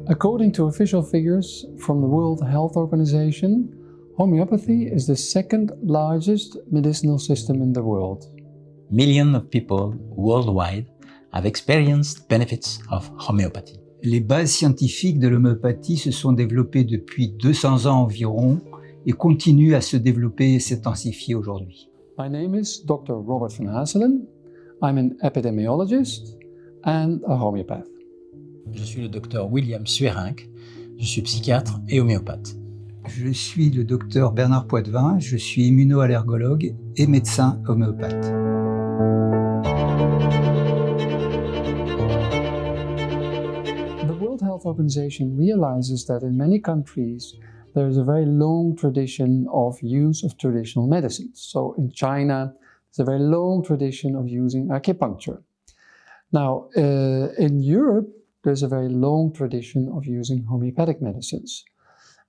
According to official figures from the World Health Organization, homeopathy is the second largest medicinal system in the world. Millions of people worldwide have experienced benefits of homeopathy. Les bases scientifiques de l'homéopathie se sont développées depuis 200 ans environ et continuent à se développer et s'intensifier aujourd'hui. My name is Dr. Robert van Haselen. I'm an epidemiologist and a homeopath. Je suis le docteur William Suerinck, je suis psychiatre et homéopathe. Je suis le docteur Bernard Poitvin, je suis immunoallergologue et médecin homéopathe. The World Health Organization realizes that in many countries there is a very long tradition of use of traditional medicines. So in China, there's a very long tradition of using acupuncture. Now, in Europe, there's a very long tradition of using homeopathic medicines.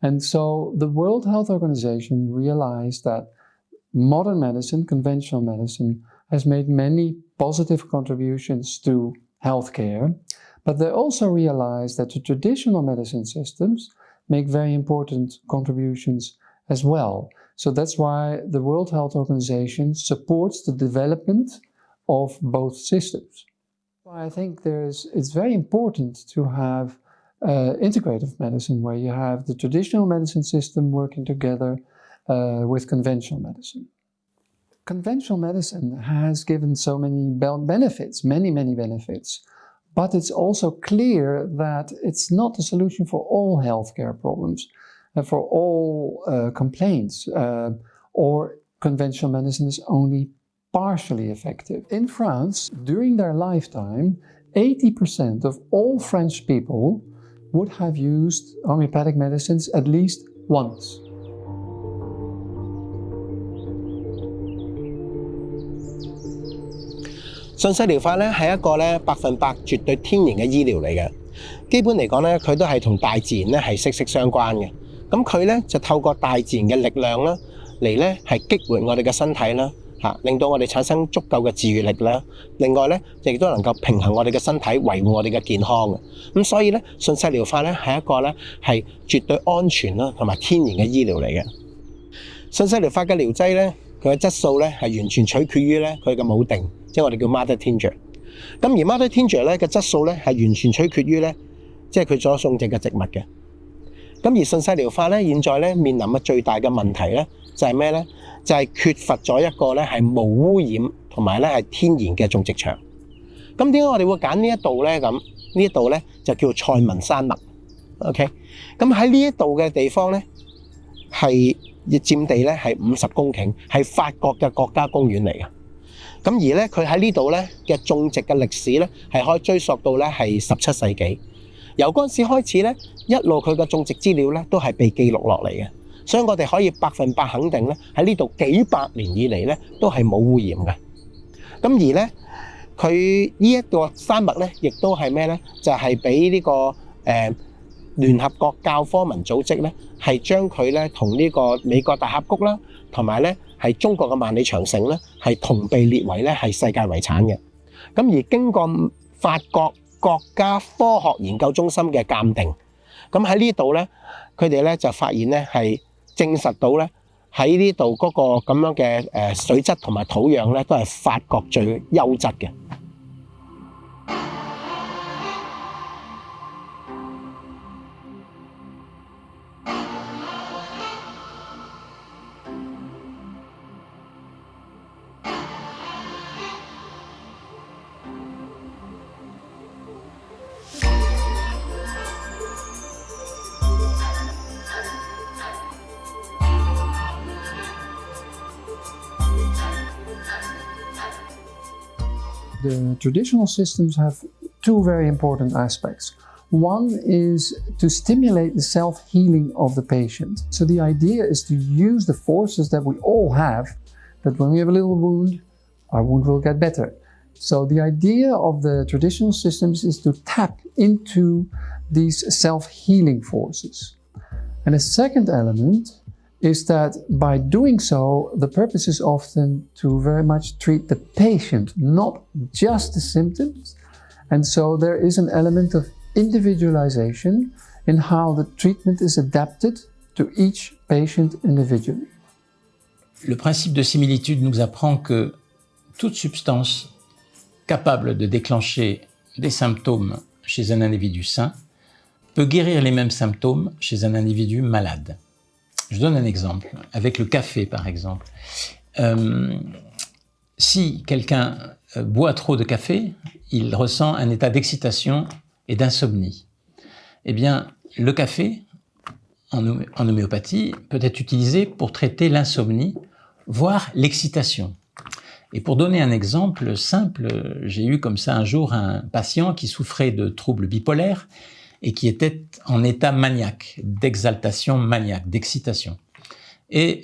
And so the World Health Organization realized that modern medicine, conventional medicine, has made many positive contributions to healthcare, but they also realized that the traditional medicine systems make very important contributions as well. So that's why the World Health Organization supports the development of both systems. I think it's very important to have integrative medicine where you have the traditional medicine system working together with conventional medicine. Conventional medicine has given so many benefits, many benefits, but it's also clear that it's not a solution for all healthcare problems, for all complaints, or conventional medicine is only partially effective. In France, during their lifetime, 80% of all French people would have used homeopathic medicines at least once.《順勢療法》咧係一個咧100%絕對天然嘅醫療嚟嘅，基本嚟講咧佢都係同大自然咧係息息相關嘅。咁佢咧就透過大自然嘅力量啦，嚟咧係激活我哋嘅身體啦。令到我哋產生足夠嘅治愈力啦。另外咧，亦都能夠平衡我哋嘅身體，維護我哋嘅健康嘅。咁所以咧，順勢療法咧係一個咧係絕對安全啦，同埋天然嘅醫療嚟嘅。順勢療法嘅療劑咧，佢嘅質素咧係完全取決於咧佢嘅母定，即係我哋叫 mother tincture。咁而 mother tincture 咧嘅質素咧係完全取決於咧，即係佢所種植嘅植物嘅。咁而順勢療法咧，現在咧面臨嘅最大嘅問題咧就係咩咧？就係缺乏咗一個咧係無污染同埋咧係天然嘅種植場。咁點解我哋會揀呢一度咧？咁呢一度咧就叫塞文山脈。OK， 咁喺呢一度嘅地方咧係佔地咧係50公頃，係法國嘅國家公園嚟嘅。咁而咧佢喺呢度咧嘅種植嘅歷史咧係可以追溯到咧係17世紀。由嗰陣時開始咧，一路佢嘅種植資料咧都係被記錄落嚟嘅。所以我哋可以100%肯定咧，喺呢度幾百年以嚟咧都係冇污染嘅。咁而咧，佢呢一個山脈咧，亦都係咩咧？就係俾呢個聯合國教科文組織咧，係將佢咧同呢個美國大峽谷啦，同埋咧係中國嘅萬里長城咧，係同被列為咧係世界遺產嘅。咁而經過法國國家科學研究中心嘅鑑定，咁喺呢度咧，佢哋咧就發現咧係證實到咧喺呢度嗰個咁樣嘅水質同埋土壤咧，都係法國最優質嘅。The traditional systems have two very important aspects. One is to stimulate the self-healing of the patient. So the idea is to use the forces that we all have, that when we have a little wound, our wound will get better. So the idea of the traditional systems is to tap into these self-healing forces. And the second element is that by doing so, the purpose is often to very much treat the patient, not just the symptoms. And so there is an element of individualization in how the treatment is adapted to each patient individually. Le principe de similitude nous apprend que toute substance capable de déclencher des symptômes chez un individu sain peut guérir les mêmes symptômes chez un individu malade. Je donne un exemple, avec le café par exemple. Si quelqu'un boit trop de café, il ressent un état d'excitation et d'insomnie. Eh bien, le café, en homéopathie, peut être utilisé pour traiter l'insomnie, voire l'excitation. Et pour donner un exemple simple, j'ai eu comme ça un jour un patient qui souffrait de troubles bipolaires et qui était en état maniaque, d'exaltation maniaque, d'excitation. Et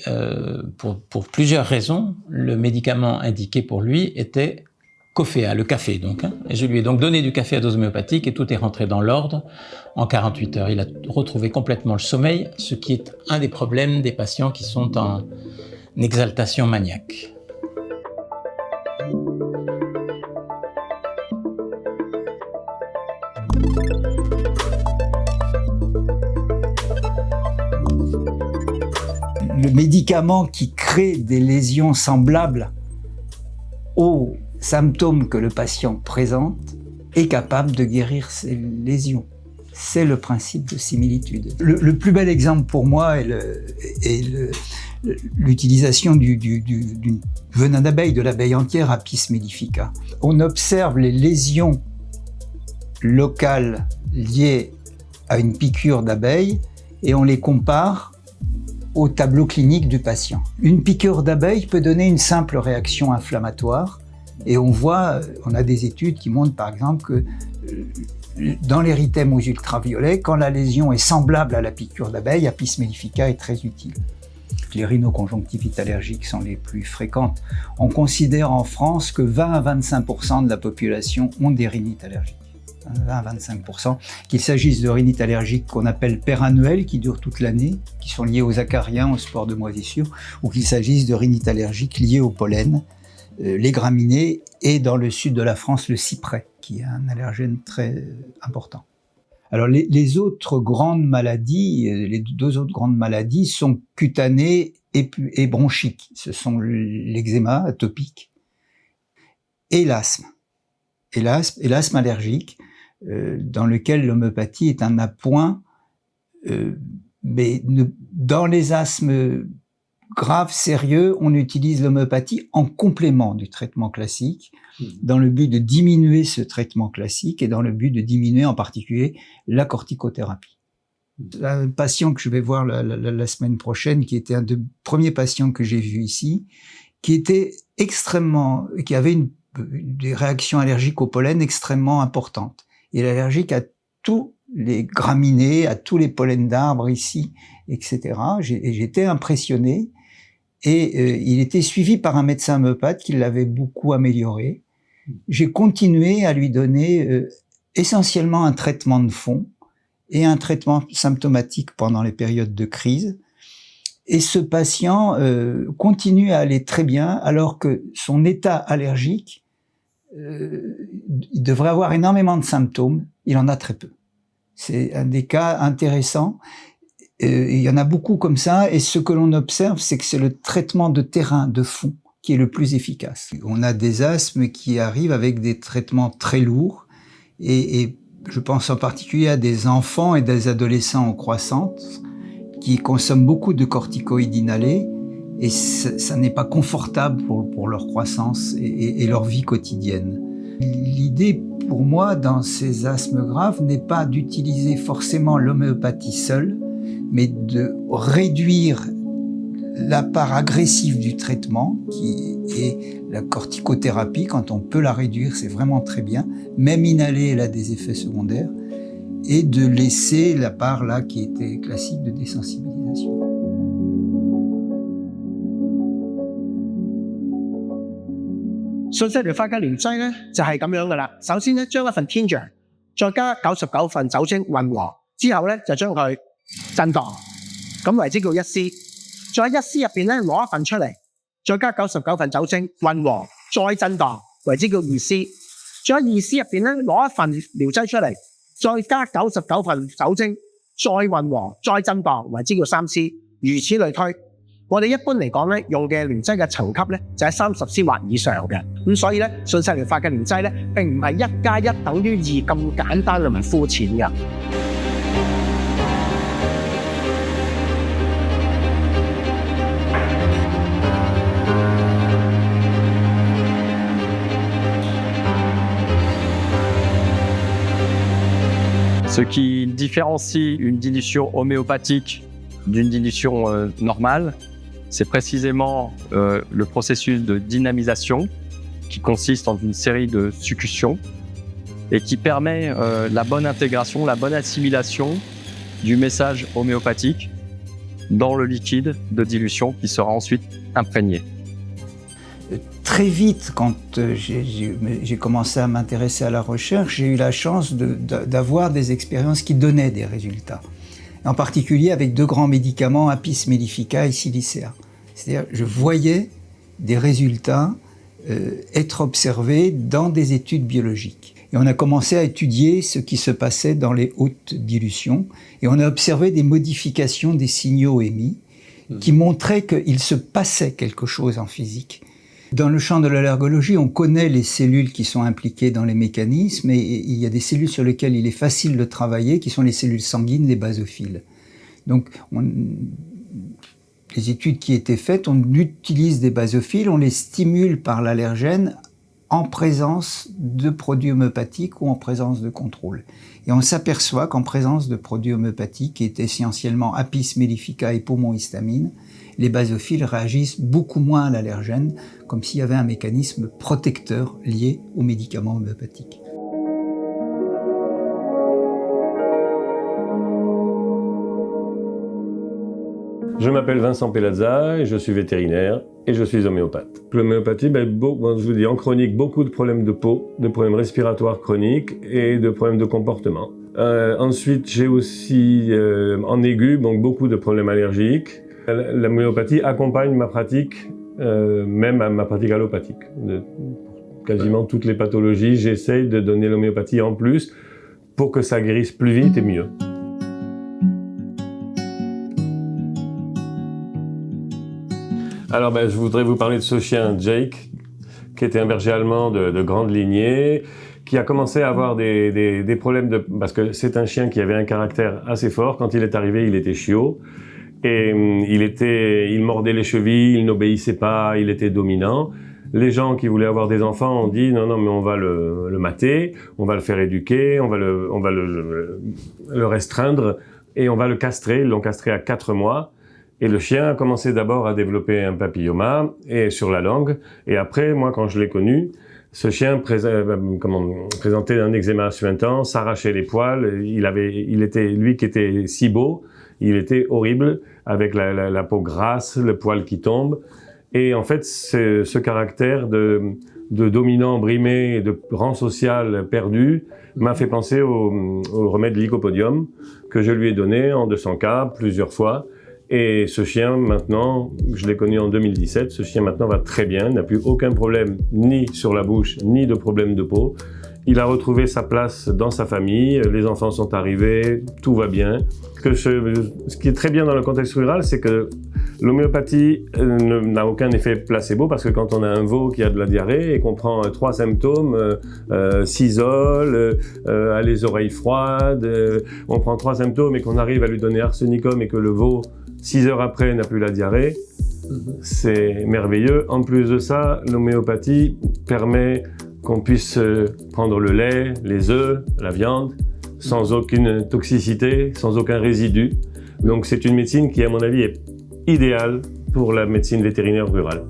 pour plusieurs raisons, le médicament indiqué pour lui était Coffea, le café donc. Et je lui ai donc donné du café à dose homéopathique et tout est rentré dans l'ordre en 48 heures. Il a retrouvé complètement le sommeil, ce qui est un des problèmes des patients qui sont en exaltation maniaque. Le médicament qui crée des lésions semblables aux symptômes que le patient présente est capable de guérir ces lésions. C'est le principe de similitude. Le plus bel exemple pour moi est l'utilisation du venin d'abeille, de l'abeille entière, Apis mellifica. On observe les lésions locales liées à une piqûre d'abeille et on les compare au tableau clinique du patient. Une piqûre d'abeille peut donner une simple réaction inflammatoire et on a des études qui montrent par exemple que dans l'érythème aux ultraviolets, quand la lésion est semblable à la piqûre d'abeille, Apis mellifica est très utile. Les rhinoconjonctivites allergiques sont les plus fréquentes. On considère en France que 20 à 25% de la population ont des rhinites allergiques. 20 à 25%, qu'il s'agisse de rhinites allergiques qu'on appelle perannuelles, qui durent toute l'année, qui sont liées aux acariens, aux spores de moisissure, ou qu'il s'agisse de rhinites allergiques liées au pollen, les graminées, et dans le sud de la France, le cyprès, qui est un allergène très important. Alors les autres grandes maladies, les deux autres grandes maladies sont cutanées et bronchiques. Ce sont l'eczéma atopique et l'asthme. Et l'asthme allergique, dans lequel l'homéopathie est un appoint, mais dans les asthmes graves, sérieux, on utilise l'homéopathie en complément du traitement classique, dans le but de diminuer ce traitement classique et dans le but de diminuer en particulier la corticothérapie. Un patient que je vais voir la semaine prochaine, qui était un des premiers patients que j'ai vu ici, qui avait des réactions allergiques au pollen extrêmement importantes. Il est allergique à tous les graminées, à tous les pollens d'arbres ici, etc. J'étais impressionné et il était suivi par un médecin homéopathe qui l'avait beaucoup amélioré. J'ai continué à lui donner essentiellement un traitement de fond et un traitement symptomatique pendant les périodes de crise. Et ce patient continue à aller très bien alors que son état allergique, il devrait avoir énormément de symptômes, il en a très peu. C'est un des cas intéressants. Il y en a beaucoup comme ça, et ce que l'on observe, c'est que c'est le traitement de terrain, de fond, qui est le plus efficace. On a des asthmes qui arrivent avec des traitements très lourds, et je pense en particulier à des enfants et des adolescents en croissance qui consomment beaucoup de corticoïdes inhalés, et ça n'est pas confortable pour leur croissance et leur vie quotidienne. L'idée pour moi dans ces asthmes graves n'est pas d'utiliser forcément l'homéopathie seule, mais de réduire la part agressive du traitement, qui est la corticothérapie. Quand on peut la réduire, c'est vraiment très bien. Même inhalée, elle a des effets secondaires. Et de laisser la part là qui était classique de désensibilisation.信息療法嘅聯劑咧就係咁樣噶啦。首先咧將一份天象再加99份酒精混和之後咧就將佢震盪，咁為之叫1 C。再喺1 C 入邊咧攞一份出嚟，再加99份酒精混和再震盪，為之叫2 C。再喺2 C 入邊咧攞一份療劑出嚟，再加99份酒精，再混和，再震盪，為之叫3C，如此類推。我哋一般嚟講咧，用嘅聯劑嘅層級咧就喺30C 或以上嘅，咁所以咧順勢療法嘅聯劑咧並唔係1+1等於2咁簡單同埋膚淺嘅。Ce qui différencie une dilution homéopathique d'une dilution normale, c'est précisément le processus de dynamisation qui consiste en une série de succussions et qui permet la bonne intégration, la bonne assimilation du message homéopathique dans le liquide de dilution qui sera ensuite imprégné. Très vite, quand j'ai commencé à m'intéresser à la recherche, j'ai eu la chance d'avoir des expériences qui donnaient des résultats. En particulier avec 2 grands médicaments, Apis mellifica et Silicea. C'est-à-dire, je voyais des résultats être observés dans des études biologiques. Et on a commencé à étudier ce qui se passait dans les hautes dilutions. Et on a observé des modifications des signaux émis qui montraient qu'il se passait quelque chose en physique. Dans le champ de l'allergologie, on connaît les cellules qui sont impliquées dans les mécanismes et il y a des cellules sur lesquelles il est facile de travailler, qui sont les cellules sanguines, les basophiles. Donc, les études qui étaient faites, on utilise des basophiles, on les stimule par l'allergène en présence de produits homéopathiques ou en présence de contrôle. Et on s'aperçoit qu'en présence de produits homéopathiques, qui étaient essentiellement Apis mellifica et poumon-histamine, les basophiles réagissent beaucoup moins à l'allergène, comme s'il y avait un mécanisme protecteur lié aux médicaments homéopathiques. Je m'appelle Vincent Pelazza et je suis vétérinaire et je suis homéopathe. L'homéopathie, je vous dis, en chronique, beaucoup de problèmes de peau, de problèmes respiratoires chroniques et de problèmes de comportement. Ensuite, j'ai aussi en aigu beaucoup de problèmes allergiques. L'homéopathie accompagne ma pratique, même à ma pratique allopathique. Quasiment toutes les pathologies, j'essaye de donner l'homéopathie en plus pour que ça guérisse plus vite et mieux. Alors je voudrais vous parler de ce chien Jake, qui était un berger allemand de grande lignée, qui a commencé à avoir des problèmes parce que c'est un chien qui avait un caractère assez fort. Quand il est arrivé, il était chiot. Et il mordait les chevilles, il n'obéissait pas, il était dominant. Les gens qui voulaient avoir des enfants ont dit non, mais on va le mater, on va le faire éduquer, on va le restreindre et on va le castrer. Ils l'ont castré à 4 mois. Et le chien a commencé d'abord à développer un papilloma sur la langue. Et après, moi, quand je l'ai connu, ce chien présentait un eczéma suintant, s'arrachait les poils. Il était lui qui était si beau, il était horrible, avec la peau grasse, le poil qui tombe. Et en fait, ce caractère de dominant brimé et de rang social perdu m'a fait penser au remède Lycopodium que je lui ai donné en 200 plusieurs fois. Et ce chien, maintenant, je l'ai connu en 2017, ce chien maintenant va très bien, n'a plus aucun problème ni sur la bouche, ni de problème de peau. Il a retrouvé sa place dans sa famille, les enfants sont arrivés, tout va bien. Ce qui est très bien dans le contexte rural, c'est que l'homéopathie n'a aucun effet placebo, parce que quand on a un veau qui a de la diarrhée et qu'on prend 3 symptômes, Sisol, a les oreilles froides, on prend 3 symptômes et qu'on arrive à lui donner arsenicum et que le veau, 6 heures après, n'a plus la diarrhée, c'est merveilleux. En plus de ça, l'homéopathie permet qu'on puisse prendre le lait, les œufs, la viande, sans aucune toxicité, sans aucun résidu. Donc c'est une médecine qui, à mon avis, est idéale pour la médecine vétérinaire rurale.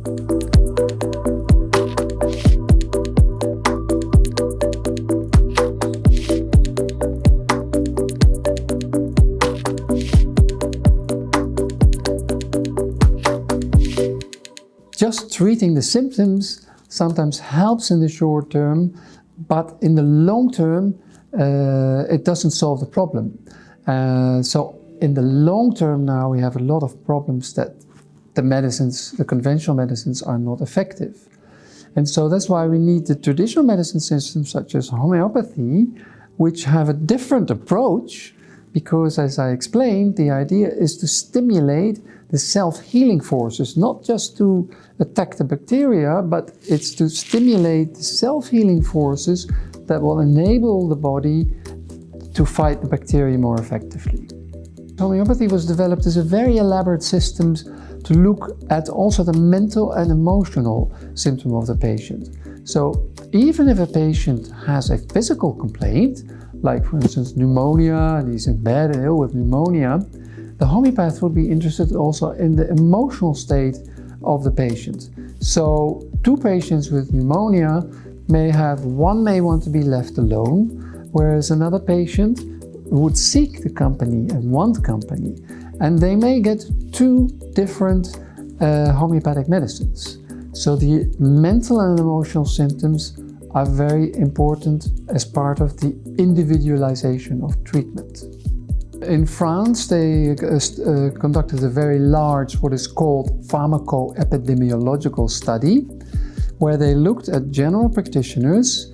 Just treating the symptoms sometimes helps in the short term, but in the long term, it doesn't solve the problem. So in the long term now, we have a lot of problems that the conventional medicines are not effective. And so that's why we need the traditional medicine systems such as homeopathy which have a different approach because, as I explained, the idea is to stimulate the self-healing forces, not just to attack the bacteria, but it's to stimulate the self-healing forces that will enable the body to fight the bacteria more effectively. Homeopathy was developed as a very elaborate system to look at also the mental and emotional symptom of the patient. So even if a patient has a physical complaint, like for instance pneumonia, and he's in bed ill with pneumonia, the homeopath would be interested also in the emotional state of the patient. So two patients with pneumonia one may want to be left alone, whereas another patient would seek the company and want company. And they may get two different homeopathic medicines. So the mental and emotional symptoms are very important as part of the individualization of treatment. In France, they conducted a very large, what is called pharmacoepidemiological study, where they looked at general practitioners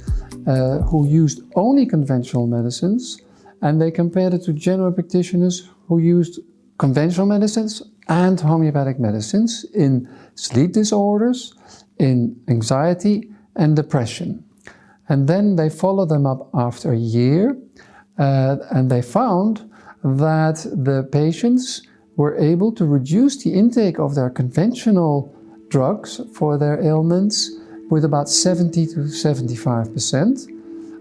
who used only conventional medicines, and they compared it to general practitioners who used conventional medicines and homeopathic medicines in sleep disorders, in anxiety and depression. And then they followed them up after a year, and they found that the patients were able to reduce the intake of their conventional drugs for their ailments with about 70 to 75%,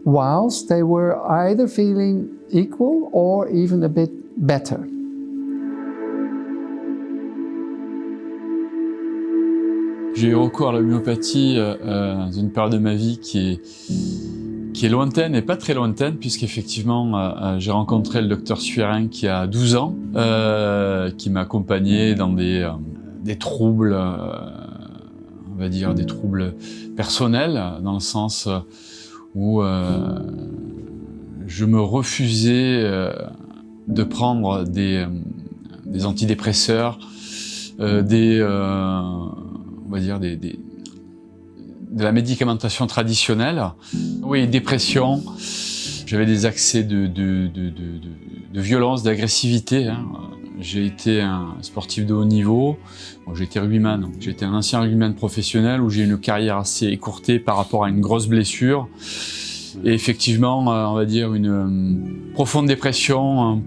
whilst they were either feeling equal or even a bit better. J'ai eu recours à l'homéopathie dans une période de ma vie qui est lointaine et pas très lointaine, puisqu'effectivement j'ai rencontré le docteur Suérin qui a 12 ans, qui m'a accompagné dans des troubles, on va dire des troubles personnels, dans le sens où je me refusais de prendre des antidépresseurs, on va dire de la médicamentation traditionnelle. Oui, dépression. J'avais des accès de violence, d'agressivité. Hein. J'ai été un sportif de haut niveau. Bon, j'ai été rugbyman. J'ai été un ancien rugbyman professionnel où j'ai eu une carrière assez écourtée par rapport à une grosse blessure. Et effectivement, on va dire une profonde dépression,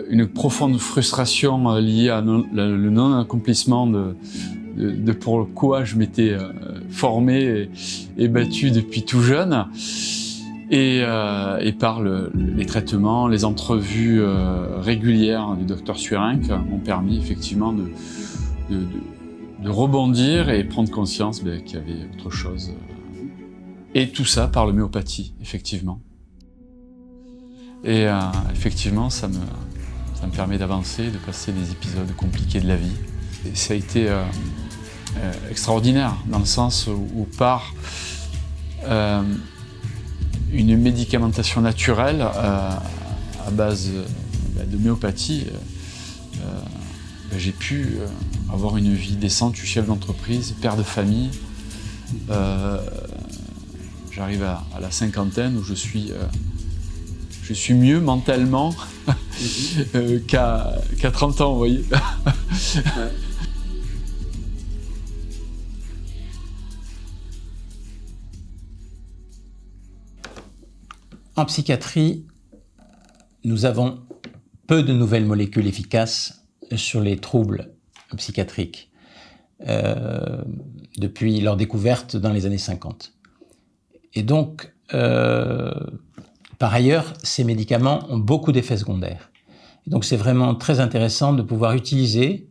une profonde frustration liée à le non-accomplissement de pour quoi je m'étais formé et battu depuis tout jeune. Et par les traitements, les entrevues régulières du docteur Suérin m'ont permis effectivement de rebondir et prendre conscience qu'il y avait autre chose. Et tout ça par l'homéopathie, effectivement. Et effectivement, ça me permet d'avancer, de passer des épisodes compliqués de la vie. Et ça a été extraordinaire, dans le sens où par une médicamentation naturelle à base d'homéopathie, j'ai pu avoir une vie décente. Je suis chef d'entreprise, père de famille. J'arrive à la cinquantaine où je suis mieux mentalement qu'à 30 ans, vous voyez. En psychiatrie, nous avons peu de nouvelles molécules efficaces sur les troubles psychiatriques depuis leur découverte dans les années 50. Et donc, par ailleurs, ces médicaments ont beaucoup d'effets secondaires. Et donc, c'est vraiment très intéressant de pouvoir utiliser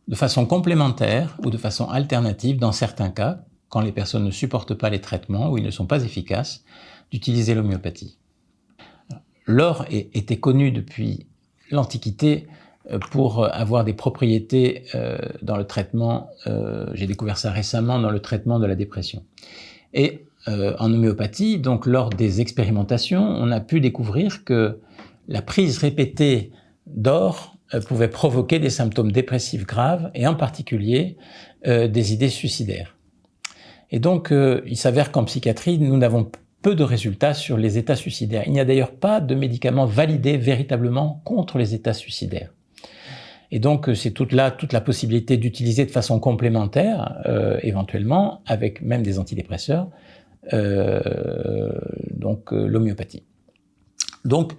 de façon complémentaire ou de façon alternative, dans certains cas, quand les personnes ne supportent pas les traitements ou ils ne sont pas efficaces, d'utiliser l'homéopathie. L'or était connu depuis l'Antiquité pour avoir des propriétés dans le traitement, j'ai découvert ça récemment, dans le traitement de la dépression. Et en homéopathie, donc lors des expérimentations, on a pu découvrir que la prise répétée d'or pouvait provoquer des symptômes dépressifs graves et en particulier des idées suicidaires. Et donc, il s'avère qu'en psychiatrie, nous n'avons peu de résultats sur les états suicidaires. Il n'y a d'ailleurs pas de médicaments validés véritablement contre les états suicidaires. Et donc, c'est toute la possibilité d'utiliser de façon complémentaire, éventuellement, avec même des antidépresseurs, l'homéopathie. Donc,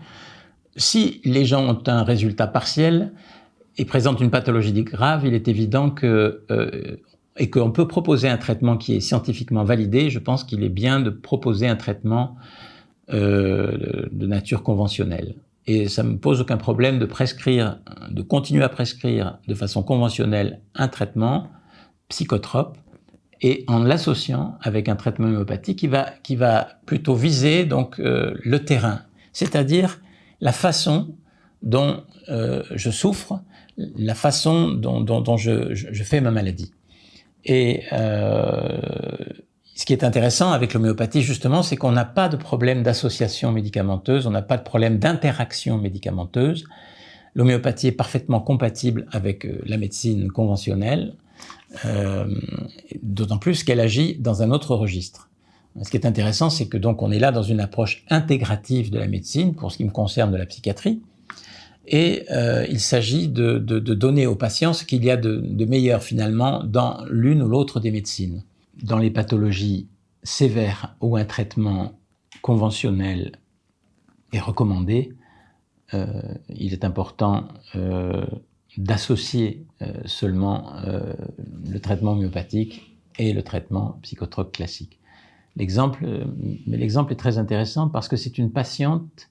si les gens ont un résultat partiel et présentent une pathologie grave, il est évident et qu'on peut proposer un traitement qui est scientifiquement validé, je pense qu'il est bien de proposer un traitement de nature conventionnelle. Et ça ne me pose aucun problème de continuer à prescrire de façon conventionnelle un traitement psychotrope et en l'associant avec un traitement homéopathique qui va plutôt viser donc le terrain, c'est-à-dire la façon dont je souffre, la façon dont je fais ma maladie. Et ce qui est intéressant avec l'homéopathie, justement, c'est qu'on n'a pas de problème d'association médicamenteuse, on n'a pas de problème d'interaction médicamenteuse. L'homéopathie est parfaitement compatible avec la médecine conventionnelle, d'autant plus qu'elle agit dans un autre registre. Ce qui est intéressant, c'est que donc on est là dans une approche intégrative de la médecine, pour ce qui me concerne de la psychiatrie, et il s'agit de donner aux patients ce qu'il y a de meilleur finalement dans l'une ou l'autre des médecines. Dans les pathologies sévères où un traitement conventionnel est recommandé, il est important d'associer seulement le traitement homéopathique et le traitement psychotrope classique. L'exemple est très intéressant parce que c'est une patiente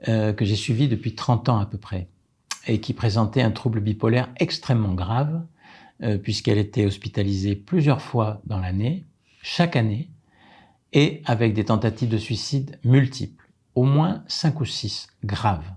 que j'ai suivie depuis 30 ans à peu près et qui présentait un trouble bipolaire extrêmement grave puisqu'elle était hospitalisée plusieurs fois dans l'année, chaque année, et avec des tentatives de suicide multiples, au moins 5 ou 6 graves.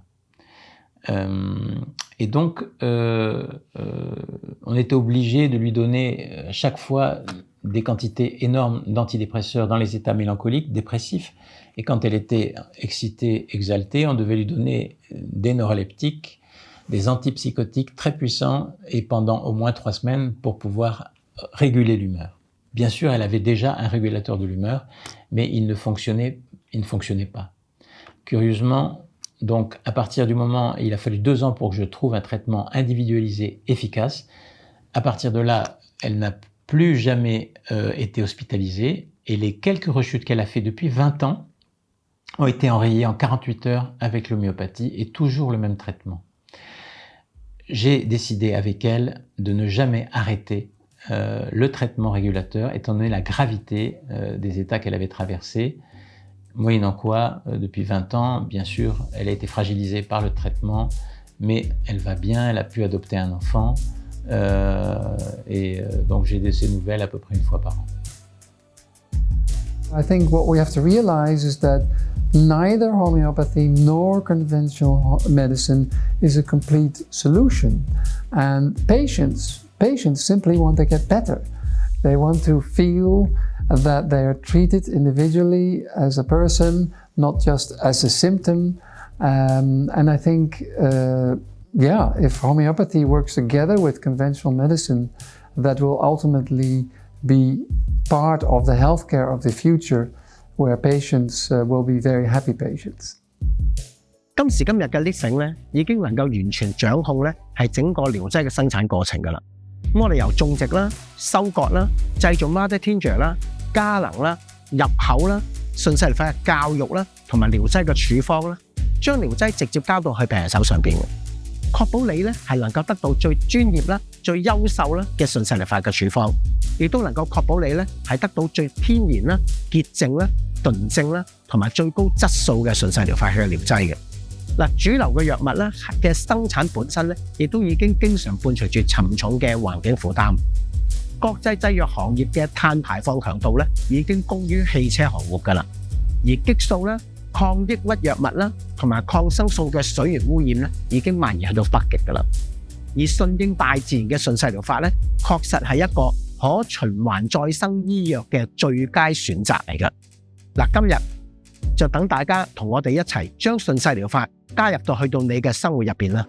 Et donc, on était obligé de lui donner chaque fois des quantités énormes d'antidépresseurs dans les états mélancoliques, dépressifs, et quand elle était excitée, exaltée, on devait lui donner des neuroleptiques, des antipsychotiques très puissants et pendant au moins 3 semaines pour pouvoir réguler l'humeur. Bien sûr, elle avait déjà un régulateur de l'humeur, mais il ne fonctionnait pas. Curieusement, donc, à partir du moment, il a fallu 2 ans pour que je trouve un traitement individualisé efficace. À partir de là, elle n'a plus jamais été hospitalisée et les quelques rechutes qu'elle a fait depuis 20 ans ont été enrayées en 48 heures avec l'homéopathie et toujours le même traitement. J'ai décidé avec elle de ne jamais arrêter le traitement régulateur, étant donné la gravité des états qu'elle avait traversés, moyennant quoi, depuis 20 ans, bien sûr, elle a été fragilisée par le traitement, mais elle va bien, elle a pu adopter un enfant, donc j'ai de ses nouvelles à peu près 1 fois par an. I think what we have to realize is that neither homeopathy nor conventional medicine is a complete solution. And patients simply want to get better. They want to feel that they are treated individually as a person, not just as a symptom. And I think, if homeopathy works together with conventional medicine, that will ultimately be part of the healthcare of the future, where patients will be very happy patients. 今時今日嘅 Lixing 咧，已經能夠完全掌控咧係整個療劑嘅生產過程㗎啦。咁我哋由種植啦、收割啦、製造 mother tincture 啦、加能啦、入口啦、順勢療法嘅教育啦，同埋療劑嘅處方啦，將療劑直接交到去病人手上邊嘅，確保你咧係能夠得到最專業啦、最優秀啦嘅順勢療法嘅處方，亦都能夠確保你咧係得到最天然啦、潔淨啦、純正啦，同埋最高質素嘅順勢療法嘅療劑嘅。嗱，主流嘅藥物咧嘅生產本身咧，亦都已經經常伴隨住沉重嘅環境負擔。國際製藥行業嘅碳排放強度咧，已經高於汽車行業㗎啦。而激素啦、抗抑鬱藥物啦，同埋抗生素嘅水源污染咧，已經蔓延去到北極㗎啦。而順應大自然嘅順勢療法咧，確實係一個可循環再生醫藥嘅最佳選擇嚟㗎。嗱，今日就等大家同我哋一齊將順勢療法加入到去到你嘅生活入邊啦。